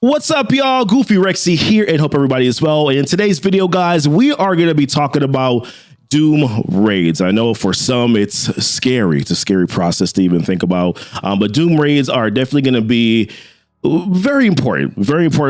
What's up, y'all? GoofyRhexxi here, and hope everybody is well. And in today's video, guys, we are going to be talking about Doom raids. I know for some it's scary. It's a scary process to even think about, but Doom raids are definitely going to be very important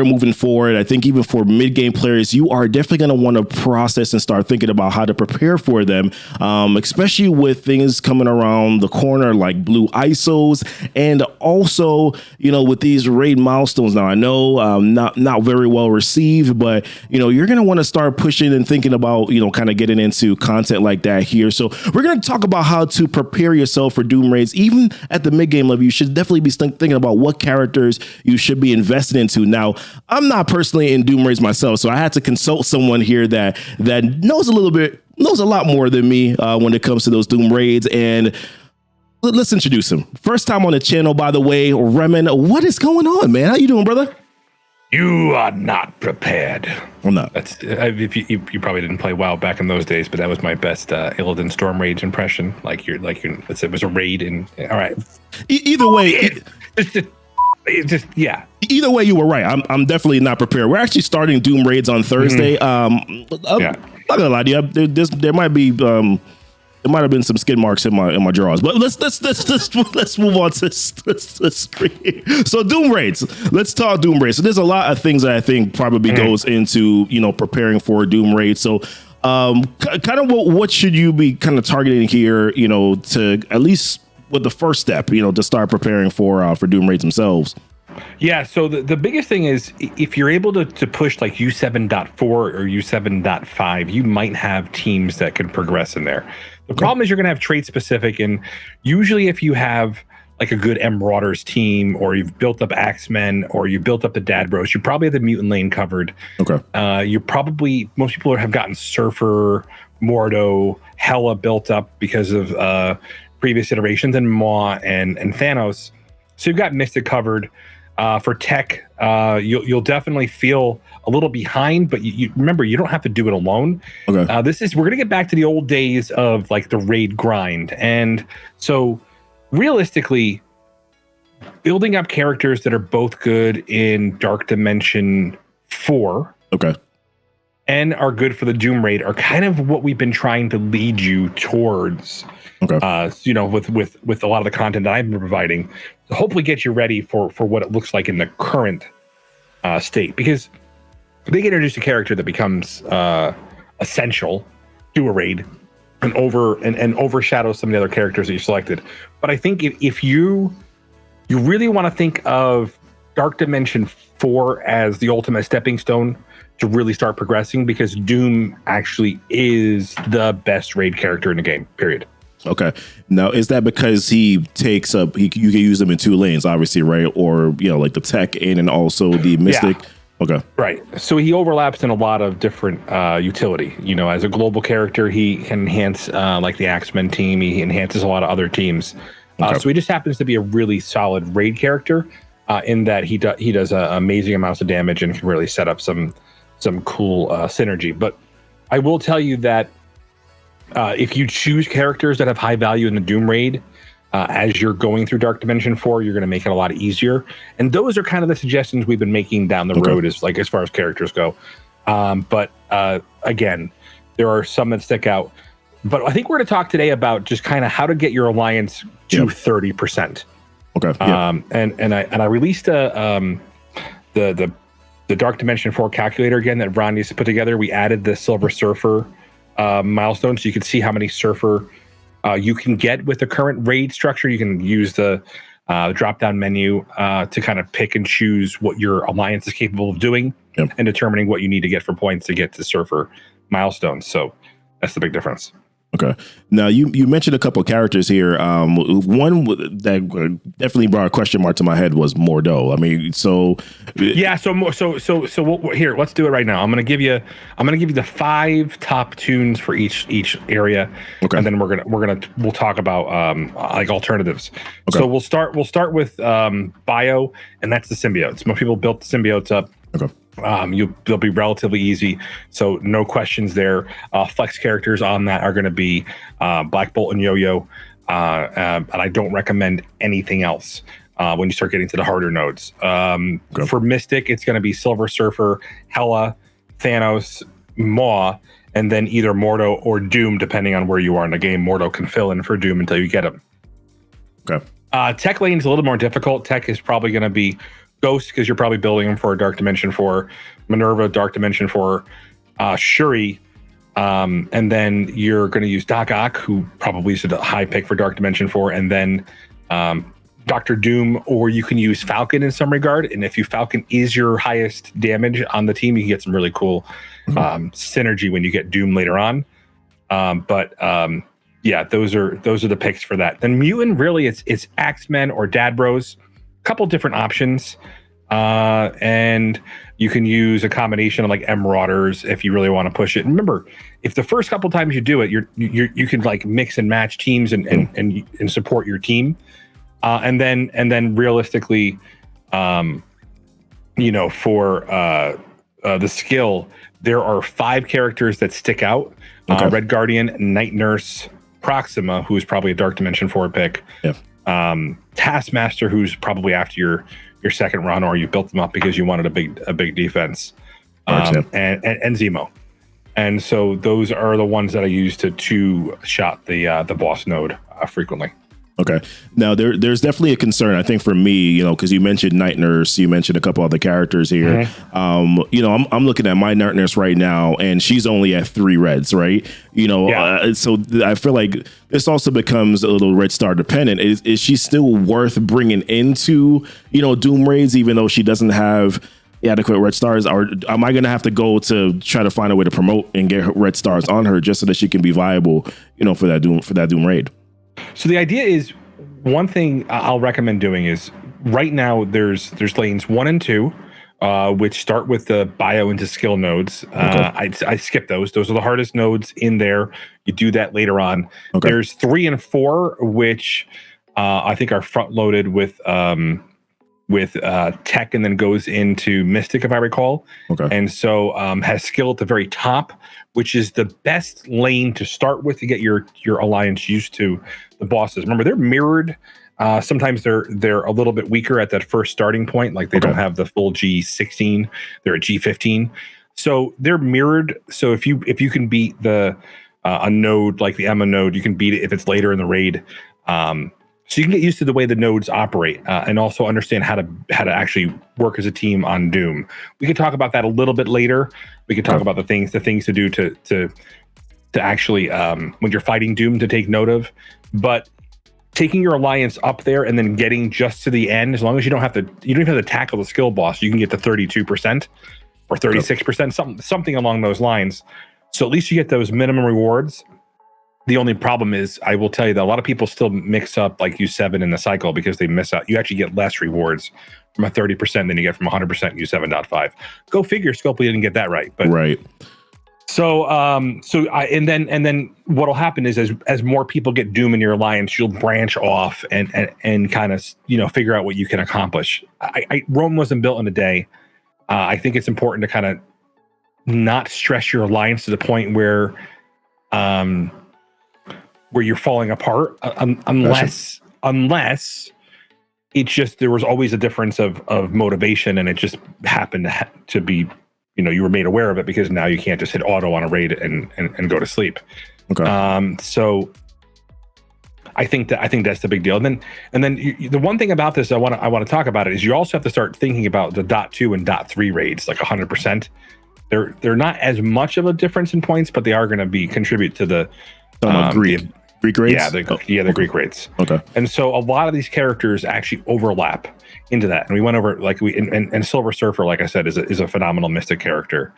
moving forward. I think even for mid-game players, you are definitely going to want to process and start thinking about how to prepare for them, especially with things coming around the corner like blue ISOs, and also, you know, with these raid milestones. Now, I know not very well received, but, you know, you're going to want to start pushing and thinking about, you know, kind of getting into content like that here. So we're going to talk about how to prepare yourself for Doom raids. Even at the mid-game level, you should definitely be thinking about what characters you should be invested into. Now, I'm not personally in Doom raids myself, so I had to consult someone here that knows a lot more than me when it comes to those Doom raids. And let's introduce him. First time on the channel, by the way, Reman. What is going on, man? How you doing, brother? You are not prepared. I'm not. That's if you probably didn't play WoW back in those days, but that was my best Illidan Storm Rage impression. It was a raid, and all right. Either way. Yeah. Either way, you were right. I'm definitely not prepared. We're actually starting Doom raids on Thursday. I'm not gonna lie to you. There might have been some skid marks in my drawers, but let's move on to screen. So Doom raids. Let's talk Doom raids. So there's a lot of things that I think probably goes into, you know, preparing for Doom raids. So kind of what should you be kind of targeting here, you know, to at least with the first step, you know, to start preparing for Doom raids themselves? Yeah, so the biggest thing is if you're able to push like U7.4 or U7.5, you might have teams that can progress in there. The problem is you're going to have trait specific, and usually if you have like a good Marauders team, or you've built up Axemen, or you built up the Dad Bros, you probably have the mutant lane covered. Okay. Most people have gotten Surfer, Mordo, Hela built up because of previous iterations, and Maw and Thanos. So you've got Mystic covered. For tech, you'll definitely feel a little behind, but you remember, you don't have to do it alone. Okay. We're gonna get back to the old days of like the raid grind, and so realistically, building up characters that are both good in Dark Dimension 4, okay, and are good for the Doom raid are kind of what we've been trying to lead you towards. Okay. You know, with a lot of the content that I've been providing, to hopefully get you ready for what it looks like in the current state, because they introduce a character that becomes essential to a raid and overshadows some of the other characters that you selected. But I think if you really want to think of Dark Dimension 4 as the ultimate stepping stone to really start progressing, because Doom actually is the best raid character in the game, period. Okay. Now, is that because he takes up, you can use them in two lanes, obviously, right? Or, you know, like the tech and also the Mystic? Yeah. Okay. Right. So he overlaps in a lot of different utility. You know, as a global character, he can enhance like the Axemen team. He enhances a lot of other teams. Okay. So he just happens to be a really solid raid character in that he does amazing amounts of damage and can really set up some cool synergy. But I will tell you that if you choose characters that have high value in the Doom raid, as you're going through Dark Dimension 4, you're going to make it a lot easier. And those are kind of the suggestions we've been making down the road, as far as characters go. But again, there are some that stick out. But I think we're going to talk today about just kind of how to get your alliance to 30%. Okay. And I released the Dark Dimension 4 calculator again that Ron used to put together. We added the Silver Surfer milestone, so you can see how many Surfer you can get with the current raid structure. You can use the drop-down menu to kind of pick and choose what your alliance is capable of doing, and determining what you need to get for points to get to Surfer milestones. So that's the big difference. Okay. Now you mentioned a couple of characters here. One that definitely brought a question mark to my head was Mordo. I mean, so yeah. So here, let's do it right now. I'm gonna give you the 5 top tunes for each area, and then we'll talk about like alternatives. Okay. So we'll start with bio, and that's the symbiotes. Most people built the symbiotes up. Okay. They'll be relatively easy, so no questions there. Flex characters on that are going to be Black Bolt and Yo-Yo, and I don't recommend anything else. when you start getting to the harder nodes. For Mystic, it's going to be Silver Surfer, Hela, Thanos, Maw, and then either Mordo or Doom, depending on where you are in the game. Mordo can fill in for Doom until you get him. Okay. Tech lane is a little more difficult. Tech is probably going to be Ghost, because you're probably building him for a Dark Dimension 4, Minerva, Dark Dimension 4, Shuri, and then you're going to use Doc Ock, who probably is a high pick for Dark Dimension 4, and then Dr. Doom, or you can use Falcon in some regard. And if Falcon is your highest damage on the team, you can get some really cool synergy when you get Doom later on. Yeah, those are the picks for that. Then Mutant, really, it's Axemen or Dad Bros. A couple different options, and you can use a combination of like Marauders if you really want to push it. And remember, if the first couple times you do it, you can like mix and match teams and support your team, and then realistically, for the skill, there are 5 characters that stick out: Red Guardian, Night Nurse, Proxima, who's probably a Dark Dimension 4 pick. Yeah. Taskmaster, who's probably after your second run, or you built them up because you wanted a big defense. And Zemo. And so those are the ones that I use to two-shot the boss node frequently. Okay. Now there's definitely a concern, I think, for me, because you mentioned Night Nurse, you mentioned a couple other characters here. Mm-hmm. I'm looking at my Night Nurse right now, and she's only at 3 reds, right? So I feel like this also becomes a little red star dependent. Is she still worth bringing into, Doom raids, even though she doesn't have adequate red stars, or am I going to have to go to try to find a way to promote and get red stars on her just so that she can be viable, for that Doom raid? So the idea is, one thing I'll recommend doing is, right now there's lanes 1 and 2, which start with the bio into skill nodes. I skip those. Those are the hardest nodes in there. You do that later on. There's 3 and 4, which I think are front loaded with tech, and then goes into Mystic, if I recall. And so has skill at the very top, which is the best lane to start with to get your alliance used to the bosses. Remember, they're mirrored. Sometimes they're a little bit weaker at that first starting point, like they don't have the full G16. They're at G15, so they're mirrored. So if you can beat a node like the Emma node, you can beat it if it's later in the raid. So you can get used to the way the nodes operate, and also understand how to actually work as a team on Doom. We can talk about that a little bit later. We can talk about the things to do to actually when you're fighting Doom to take note of. But taking your alliance up there and then getting just to the end, as long as you don't have to tackle the skill boss, you can get to 32% or 36%, something along those lines. So at least you get those minimum rewards. The only problem is, I will tell you that a lot of people still mix up like U7 in the cycle because they miss out. You actually get less rewards from a 30% than you get from 100% U7.5. Go figure, Scopely didn't get that right. But right. So and then what'll happen is, as more people get Doom in your alliance, you'll branch off and kind of figure out what you can accomplish. Rome wasn't built in a day. I think it's important to kind of not stress your alliance to the point where you're falling apart, unless it's just there was always a difference of motivation, and it just happened to be, you were made aware of it because now you can't just hit auto on a raid and go to sleep. So I think that's the big deal. And then the one thing about this I want to talk about it is, you also have to start thinking about the .2 and .3 raids, like 100%. They're not as much of a difference in points, but they are going to contribute to the Greek raids? Yeah, the Greek raids. Okay. And so a lot of these characters actually overlap into that. And we went over, like, and Silver Surfer, like I said, is a phenomenal Mystic character.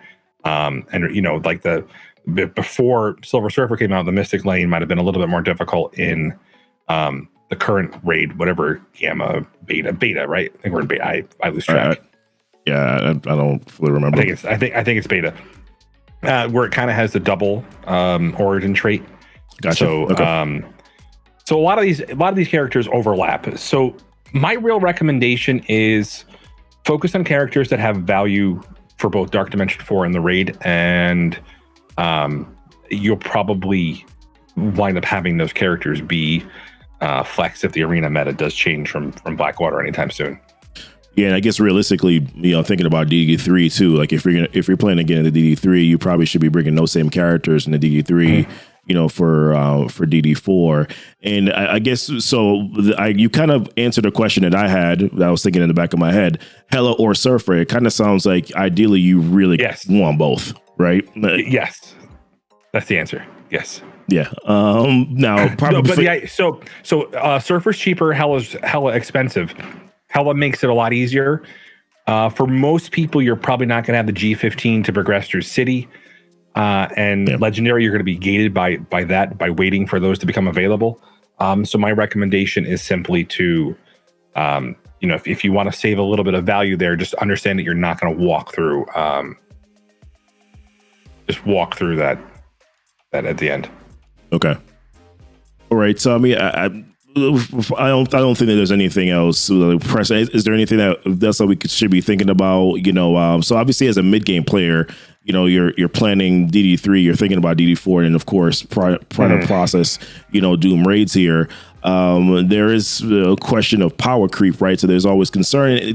Before Silver Surfer came out, the Mystic lane might have been a little bit more difficult in the current raid, whatever, Gamma, Beta, right? I think we're in Beta. I lose track. I don't fully remember. I think it's Beta, where it kind of has the double origin trait. Gotcha. So, so a lot of these characters overlap. So my real recommendation is focus on characters that have value for both Dark Dimension 4 and the raid, and you'll probably wind up having those characters be flex if the arena meta does change from Blackwater anytime soon. Yeah, and I guess realistically, thinking about DD3 too, like if you're playing again in the DD3, you probably should be bringing those same characters in the DD3, for DD4. And I guess so. You kind of answered a question that I had that I was thinking in the back of my head: Hela or Surfer. It kind of sounds like ideally you really want both, right? Yes, that's the answer. Yes. Yeah. Now, probably. No, but Surfer's cheaper. Hela's hella expensive. Hela makes it a lot easier. For most people, you're probably not going to have the G15 to progress through City. Legendary, you're going to be gated by waiting for those to become available. So my recommendation is simply to, if you want to save a little bit of value there, just understand that you're not going to walk through that at the end. Okay. All right. So I mean, I don't think that there's anything else. Is there anything that's what we should be thinking about? So obviously as a mid game player, you're planning DD3, you're thinking about DD4, and of course trying to process Doom raids here. There is a question of power creep, right? So there's always concern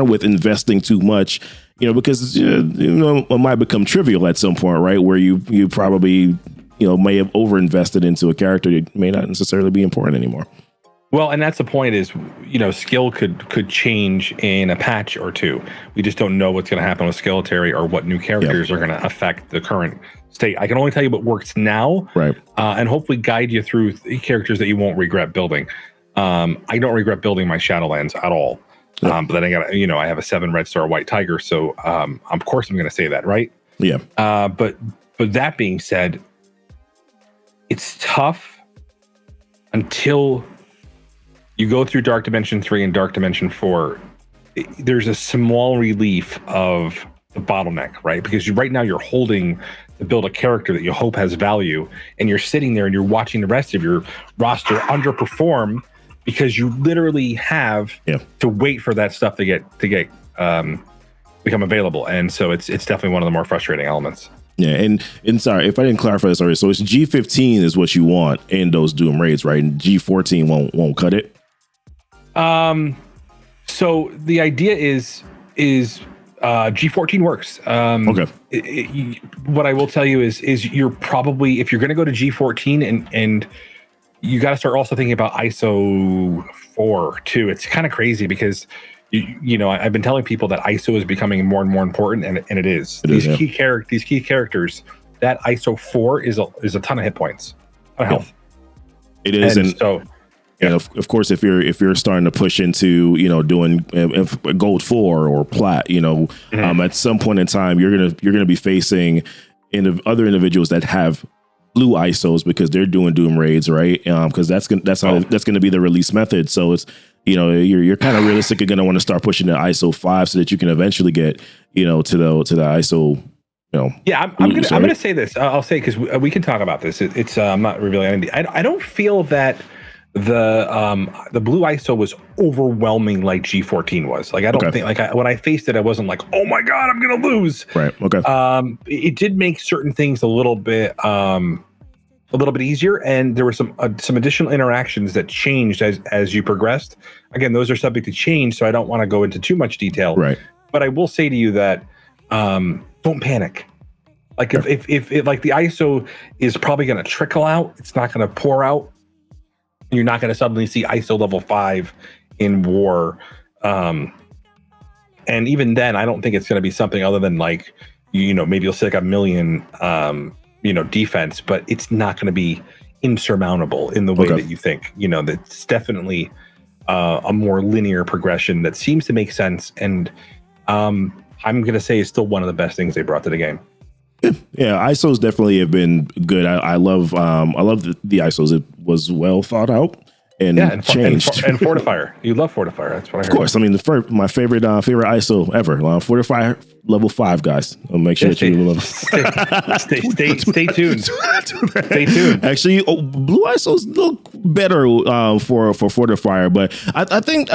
with investing too much, because it might become trivial at some point, right? Where you probably may have overinvested into a character that may not necessarily be important anymore. Well, and that's the point is, skill could change in a patch or two. We just don't know what's going to happen with Skeletal or what new characters are going to affect the current state. I can only tell you what works now, right? And hopefully guide you through characters that you won't regret building. I don't regret building my Shadowlands at all. But then I have a 7 Red Star White Tiger, so of course I'm going to say that, right? Yeah. But that being said, it's tough until you go through Dark Dimension 3 and Dark Dimension 4. There's a small relief of the bottleneck, right? Because right now you're holding to build a character that you hope has value, and you're sitting there and you're watching the rest of your roster underperform because you literally have to wait for that stuff to become available. And so it's definitely one of the more frustrating elements. Yeah, and sorry if I didn't clarify this already. So it's G15 is what you want in those Doom raids, right? And G14 won't cut it. So the idea is G14 works. Okay. What I will tell you is you're probably, if you're going to go to G14 and you got to start also thinking about ISO 4 too. It's kind of crazy because I've been telling people that ISO is becoming more and more important, and it is. These key characters, that ISO 4 is a ton of hit points, ton of health. It is, and so. And of course, if you're starting to push into doing gold 4 or plat, at some point in time you're gonna be facing other individuals that have blue ISOs because they're doing Doom raids, right? Because that's gonna be the release method. So it's you're kind of realistically gonna want to start pushing to ISO 5 so that you can eventually get to the ISO. I'm gonna say this. I'll say because we can talk about this. It's I'm not revealing anything. I don't feel that the blue ISO was overwhelming like G14 was. Like I don't think when I faced it, I wasn't like, oh my god, I'm gonna lose. Right. Okay. It did make certain things a little bit easier, and there were some additional interactions that changed as you progressed. Again, those are subject to change, so I don't want to go into too much detail. Right. But I will say to you that don't panic. Like if like the ISO is probably going to trickle out, it's not going to pour out. You're not going to suddenly see ISO level 5 in war. And even then, I don't think it's going to be something other than like, maybe you'll see like 1 million, defense, but it's not going to be insurmountable in the way that you think. That's definitely a more linear progression that seems to make sense. And I'm going to say is still one of the best things they brought to the game. Yeah, ISOs definitely have been good. I love the ISOs. It was well thought out and changed. And Fortifier, you love Fortifier. That's what I heard. Of course, I mean my favorite ISO ever. Fortifier level 5, guys. I'll make sure that you level. Stay tuned. Stay tuned. Actually, Blue ISOs look better for Fortifier, but I think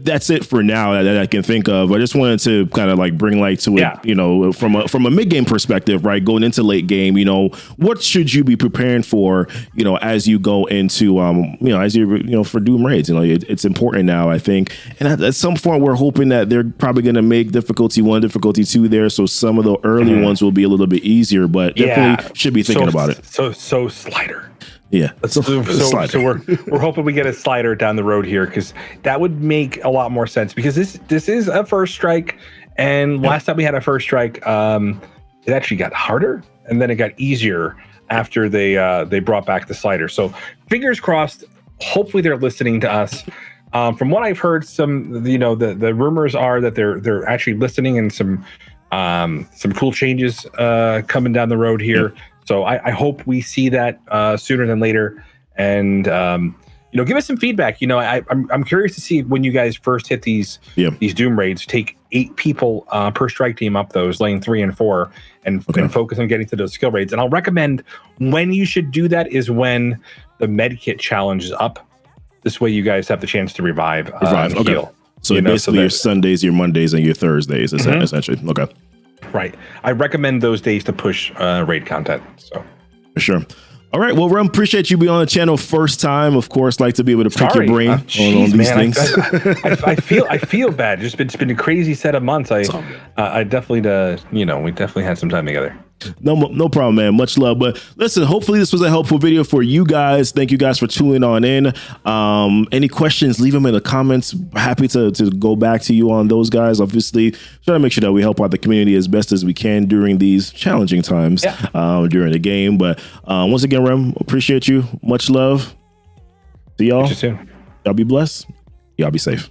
that's it for now that I can think of. I just wanted to kind of like bring light to it, you know, from a mid game perspective, right? Going into late game, you know, what should you be preparing for, you know, as you go into, you know, as you for Doom raids, you know, it's important now, I think. And at some point, we're hoping that they're probably going to make difficulty 1, difficulty 2 there, so some of the early ones will be a little bit easier, but definitely should be thinking about it. So slider. Yeah. So we're hoping we get a slider down the road here, because that would make a lot more sense, because this is a first strike, and last time we had a first strike, it actually got harder and then it got easier after they brought back the slider. So fingers crossed. Hopefully they're listening to us. From what I've heard, the rumors are that they're actually listening, and some cool changes coming down the road here. So I hope we see that sooner than later, and give us some feedback. You know, I'm curious to see when you guys first hit these Doom raids. Take 8 people per strike team up those lane 3 and 4, and focus on getting to those skill raids. And I'll recommend when you should do that is when the medkit challenge is up. This way, you guys have the chance to revive. Heal. So basically, your Sundays, your Mondays, and your Thursdays, essentially. Okay. Right. I recommend those days to push raid content. So for sure. All right. Well, Rem, appreciate you being on the channel first time. Of course, like to be able to pick your brain on these things. I feel bad. It's been a crazy set of months. I definitely, we definitely had some time together. No problem, man. Much love. But listen, hopefully this was a helpful video for you guys. Thank you guys for tuning on in. Any questions, leave them in the comments. Happy to go back to you on those, guys. Obviously, try to make sure that we help out the community as best as we can during these challenging times during the game. But once again, Rem, appreciate you. Much love. See y'all. Catch you soon. Y'all be blessed. Y'all be safe.